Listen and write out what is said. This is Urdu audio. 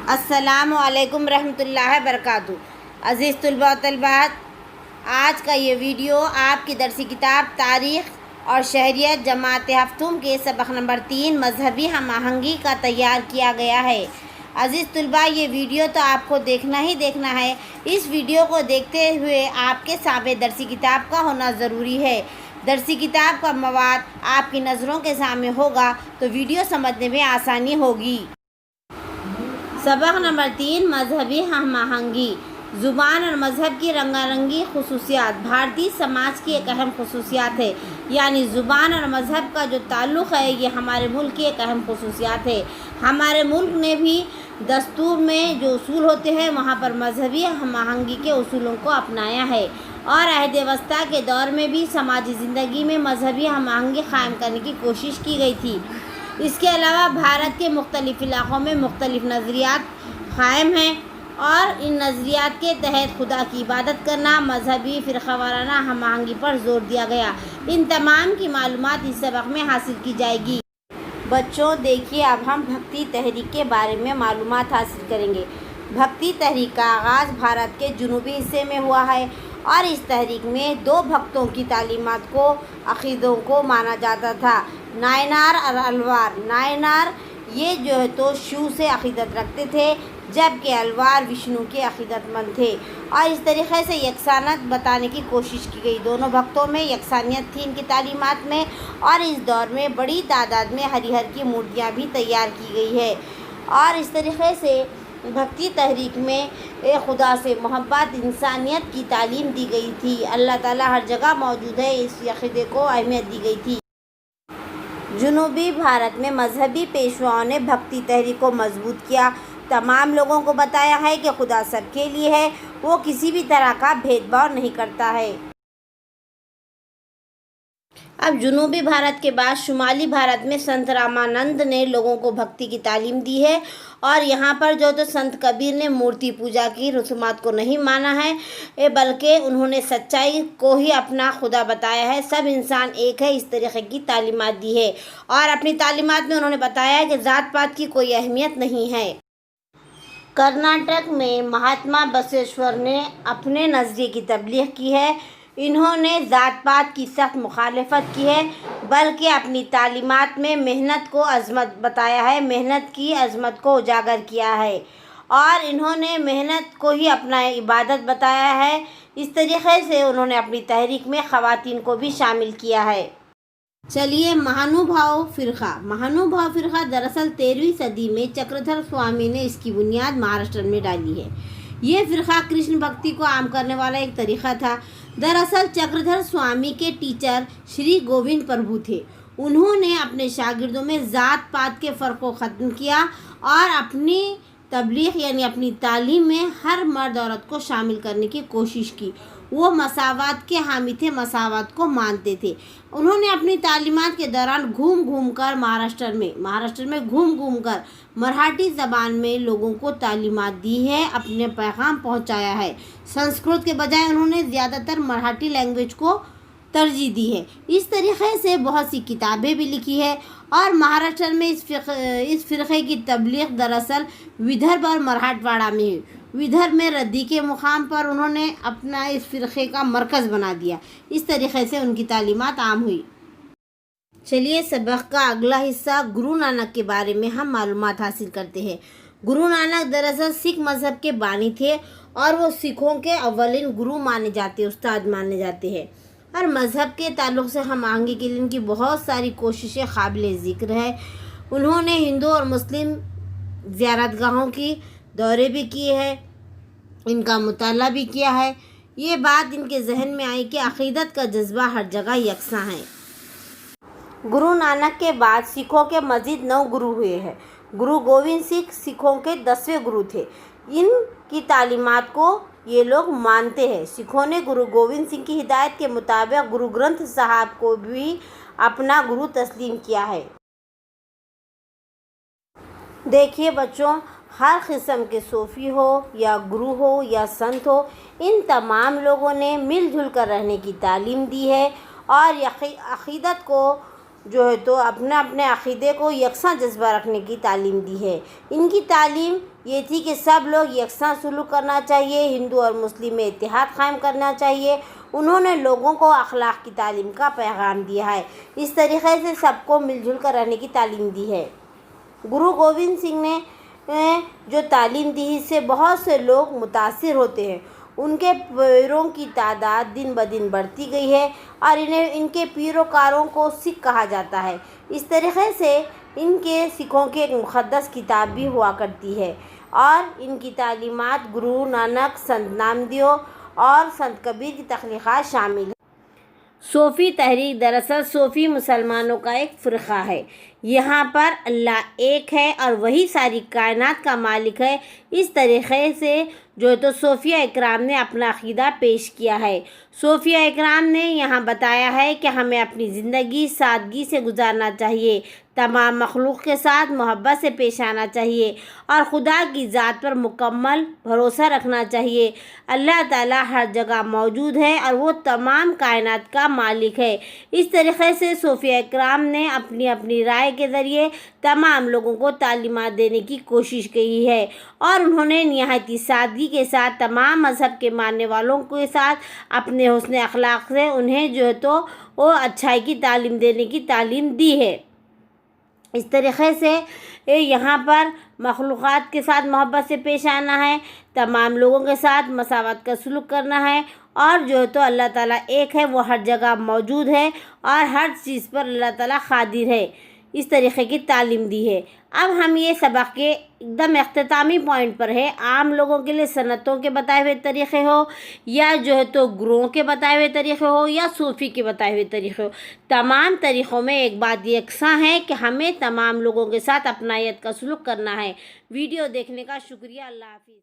السلام علیکم رحمۃ اللہ وبرکاتہ۔ عزیز طلباء و طالبات، آج کا یہ ویڈیو آپ کی درسی کتاب تاریخ اور شہریت جماعت ہفتم کے سبق نمبر 3 مذہبی ہم آہنگی کا تیار کیا گیا ہے۔ عزیز طلباء، یہ ویڈیو تو آپ کو دیکھنا ہی دیکھنا ہے۔ اس ویڈیو کو دیکھتے ہوئے آپ کے سامنے درسی کتاب کا ہونا ضروری ہے۔ درسی کتاب کا مواد آپ کی نظروں کے سامنے ہوگا تو ویڈیو سمجھنے میں آسانی ہوگی۔ سبق نمبر 3 مذہبی ہم آہنگی۔ زبان اور مذہب کی رنگا رنگی خصوصیات بھارتی سماج کی ایک اہم خصوصیات ہے، یعنی زبان اور مذہب کا جو تعلق ہے یہ ہمارے ملک کی ایک اہم خصوصیات ہے۔ ہمارے ملک نے بھی دستور میں جو اصول ہوتے ہیں وہاں پر مذہبی ہم آہنگی کے اصولوں کو اپنایا ہے، اور عہد وسطیٰ کے دور میں بھی سماجی زندگی میں مذہبی ہم آہنگی قائم کرنے کی کوشش کی گئی تھی۔ اس کے علاوہ بھارت کے مختلف علاقوں میں مختلف نظریات قائم ہیں، اور ان نظریات کے تحت خدا کی عبادت کرنا، مذہبی فرقہ وارانہ ہم آہنگی پر زور دیا گیا۔ ان تمام کی معلومات اس سبق میں حاصل کی جائے گی۔ بچوں دیکھیے، اب ہم بھکتی تحریک کے بارے میں معلومات حاصل کریں گے۔ بھکتی تحریک کا آغاز بھارت کے جنوبی حصے میں ہوا ہے، اور اس تحریک میں 2 بھکتوں کی تعلیمات کو، عقیدوں کو مانا جاتا تھا، نائنار اور الوار۔ نائنار یہ جو ہے تو شیو سے عقیدت رکھتے تھے، جبکہ الوار وشنو کے عقیدت مند تھے، اور اس طریقے سے یکسانیت بتانے کی کوشش کی گئی۔ دونوں بھکتوں میں یکسانیت تھی ان کی تعلیمات میں، اور اس دور میں بڑی تعداد میں ہری ہر کی مورتیاں بھی تیار کی گئی ہے، اور اس طریقے سے بھکتی تحریک میں ایک خدا سے محبت، انسانیت کی تعلیم دی گئی تھی۔ اللہ تعالیٰ ہر جگہ موجود ہے، اس عقیدے کو اہمیت دی گئی تھی۔ جنوبی بھارت میں مذہبی پیشواؤں نے بھکتی تحریک کو مضبوط کیا، تمام لوگوں کو بتایا ہے کہ خدا سب کے لیے ہے، وہ کسی بھی طرح کا بھید بھاؤ نہیں کرتا ہے۔ اب جنوبی بھارت کے بعد شمالی بھارت میں سنت رامانند نے لوگوں کو بھکتی کی تعلیم دی ہے، اور یہاں پر جو تو سنت کبیر نے مورتی پوجا کی رسومات کو نہیں مانا ہے، بلکہ انہوں نے سچائی کو ہی اپنا خدا بتایا ہے، سب انسان ایک ہے، اس طریقے کی تعلیمات دی ہے، اور اپنی تعلیمات میں انہوں نے بتایا ہے کہ ذات پات کی کوئی اہمیت نہیں ہے۔ کرناٹک میں مہاتما بسویشور نے اپنے نظریے کی تبلیغ کی ہے۔ انہوں نے ذات پات کی سخت مخالفت کی ہے، بلکہ اپنی تعلیمات میں محنت کو عظمت بتایا ہے، محنت کی عظمت کو اجاگر کیا ہے، اور انہوں نے محنت کو ہی اپنا عبادت بتایا ہے۔ اس طریقے سے انہوں نے اپنی تحریک میں خواتین کو بھی شامل کیا ہے۔ چلیے، مہانوبھاو فرقہ۔ مہانوبھاو فرقہ دراصل 13ویں صدی میں چکردھر سوامی نے اس کی بنیاد مہاراشٹر میں ڈالی ہے۔ یہ فرقہ کرشن بھکتی کو عام کرنے والا ایک طریقہ تھا۔ دراصل چکردھر سوامی کے ٹیچر شری گووند پربھو تھے۔ انہوں نے اپنے شاگردوں میں ذات پات کے فرق کو ختم کیا، اور اپنی تبلیغ یعنی اپنی تعلیم میں ہر مرد عورت کو شامل کرنے کی کوشش کی۔ وہ مساوات کے حامی تھے، مساوات کو مانتے تھے۔ انہوں نے اپنی تعلیمات کے دوران گھوم گھوم کر مہاراشٹر میں گھوم گھوم کر مراٹھی زبان میں لوگوں کو تعلیمات دی ہے، اپنے پیغام پہنچایا ہے۔ سنسکرت کے بجائے انہوں نے زیادہ تر مراٹھی لینگویج کو ترجیح دی ہے۔ اس طریقے سے بہت سی کتابیں بھی لکھی ہے، اور مہاراشٹر میں اس فرقے کی تبلیغ دراصل ودربھ اور مراٹھواڑہ میں ہوئی۔ ودربھ میں ردی کے مقام پر انہوں نے اپنا اس فرقے کا مرکز بنا دیا۔ اس طریقے سے ان کی تعلیمات عام ہوئی۔ چلیے، سبق کا اگلا حصہ گرو نانک کے بارے میں ہم معلومات حاصل کرتے ہیں۔ گرو نانک دراصل سکھ مذہب کے بانی تھے، اور وہ سکھوں کے اولین گرو مانے جاتے، استاد مانے جاتے ہیں، اور مذہب کے تعلق سے ہم آہنگی کے لیے ان کی بہت ساری کوششیں قابل ذکر ہے۔ انہوں نے ہندو اور مسلم زیارت گاہوں کی دورے بھی کیے ہیں، ان کا مطالعہ بھی کیا ہے۔ یہ بات ان کے ذہن میں آئی کہ عقیدت کا جذبہ ہر جگہ یکساں ہے۔ گرو نانک کے بعد سکھوں کے مزید 9 گرو ہوئے ہیں۔ گرو گوبند سنگھ سکھوں کے 10ویں گرو تھے۔ ان کی تعلیمات کو یہ لوگ مانتے ہیں۔ سکھوں نے گرو گوبند سنگھ کی ہدایت کے مطابق گرو گرنتھ صاحب کو بھی اپنا گرو تسلیم کیا ہے۔ دیکھیے بچوں، ہر قسم کے صوفی ہو یا گرو ہو یا سنت ہو، ان تمام لوگوں نے مل جل کر رہنے کی تعلیم دی ہے، اور عقیدت کو جو ہے تو اپنے اپنے عقیدے کو یکساں جذبہ رکھنے کی تعلیم دی ہے۔ ان کی تعلیم یہ تھی کہ سب لوگ یکساں سلوک کرنا چاہیے، ہندو اور مسلم میں اتحاد قائم کرنا چاہیے۔ انہوں نے لوگوں کو اخلاق کی تعلیم کا پیغام دیا ہے، اس طریقے سے سب کو مل جل کر رہنے کی تعلیم دی ہے۔ گرو گوبند سنگھ نے جو تعلیم دی اس سے بہت سے لوگ متاثر ہوتے ہیں۔ ان کے پیروں کی تعداد دن بدن بڑھتی گئی ہے اور ان کے پیروکاروں کو سکھ کہا جاتا ہے۔ اس طریقے سے ان کے سکھوں کی ایک مقدس کتاب بھی ہوا کرتی ہے اور ان کی تعلیمات گرو نانک، سنت نامدیو اور سنت کبیر کی تخلیقات شامل ہیں۔ صوفی تحریک دراصل صوفی مسلمانوں کا ایک فرقہ ہے۔ یہاں پر اللہ ایک ہے اور وہی ساری کائنات کا مالک ہے۔ اس طریقے سے جو تو صوفیہ اکرام نے اپنا عقیدہ پیش کیا ہے۔ صوفیہ اکرام نے یہاں بتایا ہے کہ ہمیں اپنی زندگی سادگی سے گزارنا چاہیے، تمام مخلوق کے ساتھ محبت سے پیش آنا چاہیے اور خدا کی ذات پر مکمل بھروسہ رکھنا چاہیے۔ اللہ تعالیٰ ہر جگہ موجود ہے اور وہ تمام کائنات کا مالک ہے۔ اس طریقے سے صوفیہ اکرام نے اپنی اپنی رائے کے ذریعے تمام لوگوں کو تعلیمات دینے کی کوشش کی ہے اور انہوں نے نہایت سادگی کے ساتھ تمام مذہب کے ماننے والوں کے ساتھ اپنے حسن اخلاق سے انہیں جو ہے تو وہ اچھائی کی تعلیم دینے کی تعلیم دی ہے۔ اس طریقے سے یہاں پر مخلوقات کے ساتھ محبت سے پیش آنا ہے، تمام لوگوں کے ساتھ مساوات کا سلوک کرنا ہے اور جو ہے تو اللہ تعالیٰ ایک ہے، وہ ہر جگہ موجود ہے اور ہر چیز پر اللہ تعالیٰ قادر ہے۔ اس طریقے کی تعلیم دی ہے۔ اب ہم یہ سبق کے ایک دم اختتامی پوائنٹ پر ہے۔ عام لوگوں کے لیے سنتوں کے بتائے ہوئے طریقے ہو یا جو ہے تو گروؤں کے بتائے ہوئے طریقے ہو یا صوفی کے بتائے ہوئے طریقے ہو، تمام طریقوں میں ایک بات یکساں ہے کہ ہمیں تمام لوگوں کے ساتھ اپنائیت کا سلوک کرنا ہے۔ ویڈیو دیکھنے کا شکریہ۔ اللہ حافظ۔